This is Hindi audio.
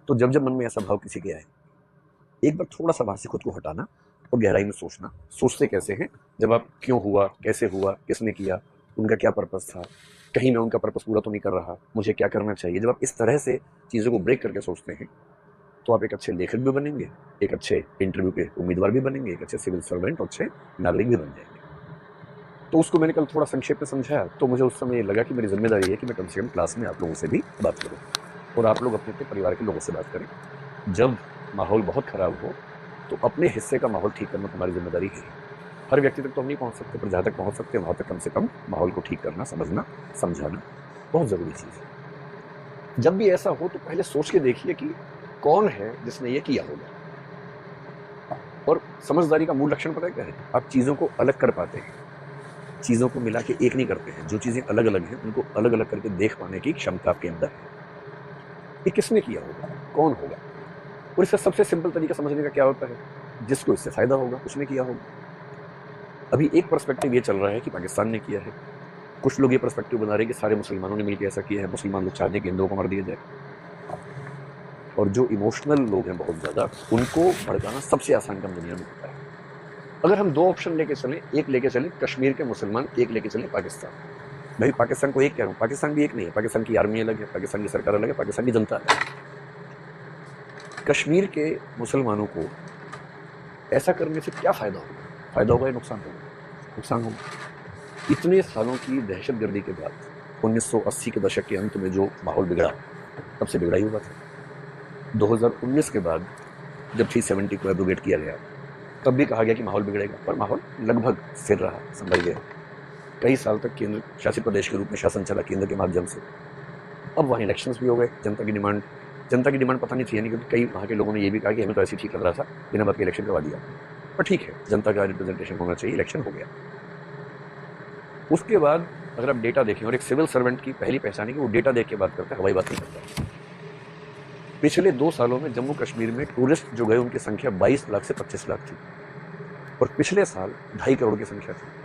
तो जब जब मन में ऐसा भाव किसी के आए, एक बार थोड़ा सा वहां से खुद को हटाना और गहराई में सोचना। सोचते कैसे हैं? जब आप क्यों हुआ, कैसे हुआ, किसने किया, उनका क्या पर्पस था, कहीं मैं उनका पर्पस पूरा तो नहीं कर रहा, मुझे क्या करना चाहिए। जब आप इस तरह से चीज़ों को ब्रेक करके सोचते हैं तो आप एक अच्छे लेखक भी बनेंगे, एक अच्छे इंटरव्यू के उम्मीदवार भी बनेंगे, एक अच्छे सिविल सर्वेंट और अच्छे नागरिक भी बन जाएंगे। तो उसको मैंने कल थोड़ा संक्षेप में समझाया, तो मुझे उस समय ये लगा कि मेरी जिम्मेदारी है कि मैं कम से कम क्लास में आप लोगों से भी बात करूँ और आप लोग अपने अपने परिवार के लोगों से बात करें। जब माहौल बहुत खराब हो तो अपने हिस्से का माहौल ठीक करना तुम्हारी जिम्मेदारी है। हर व्यक्ति तक तो हम नहीं पहुंच सकते, पर जहां तक पहुंच सकते हैं वहां तक कम से कम माहौल को ठीक करना, समझना, समझाना बहुत जरूरी चीज है। जब भी ऐसा हो तो पहले सोच के देखिए कि कौन है जिसने ये किया होगा। और समझदारी का मूल लक्षण पता है क्या है? आप चीजों को अलग कर पाते हैं, चीजों को मिला के एक नहीं करते हैं। जो चीजें अलग अलग हैं उनको अलग अलग करके देख पाने की क्षमता आपके अंदर है। ये किसने किया होगा, कौन होगा। और इसका सबसे सिंपल तरीका समझने का क्या होता है? जिसको इससे फायदा होगा उसने किया होगा। अभी एक पर्सपेक्टिव ये चल रहा है कि पाकिस्तान ने किया है, कुछ लोग ये पर्सपेक्टिव बना रहे हैं कि सारे मुसलमानों ने मिलकर ऐसा किया है, मुसलमान लोग चाहते हैं कि हिंदुओं को मार दिया जाए। और जो इमोशनल लोग हैं बहुत ज्यादा, उनको भड़काना सबसे आसान काम दुनिया में होता है। अगर हम दो ऑप्शन लेके चलें, एक लेके चलें कश्मीर के मुसलमान, एक लेके चलें पाकिस्तान। भाई पाकिस्तान को एक कह रहा हूँ, पाकिस्तान भी एक नहीं है। पाकिस्तान की आर्मी अलग है, पाकिस्तान की सरकार अलग है, पाकिस्तान की जनता अलग है। कश्मीर के मुसलमानों को ऐसा करने से क्या फायदा होगा? फायदा होगा या नुकसान होगा? नुकसान होगा। इतने सालों की दहशतगर्दी के बाद 1980 के दशक के अंत में जो माहौल बिगड़ा, तब से बिगड़ा ही हुआ था। 2019 के बाद जब 370 को एब्रोगेट किया गया, तब भी कहा गया कि माहौल बिगड़ेगा, पर माहौल लगभग स्थिर रहा, संभल गया। कई साल तक केंद्र शासित प्रदेश के रूप में शासन चला केंद्र के माध्यम से। अब वहाँ इलेक्शंस भी हो गए। जनता की डिमांड पता नहीं थी, यानी क्योंकि कई वहाँ के लोगों ने ये भी कहा कि हमें तो ऐसे ठीक लग रहा था, बिना बात के इलेक्शन करवा दिया। पर ठीक है, जनता का रिप्रेजेंटेशन होना चाहिए, इलेक्शन हो गया। उसके बाद अगर आप डेटा देखें, और एक सिविल सर्वेंट की पहली पहचान है कि वो डेटा देख के बात करता है, हवाई बात नहीं करता। पिछले 2 सालों में जम्मू कश्मीर में टूरिस्ट जो गए उनकी संख्या 22 लाख से 25 लाख थी, और पिछले साल 2.5 करोड़ की संख्या थी।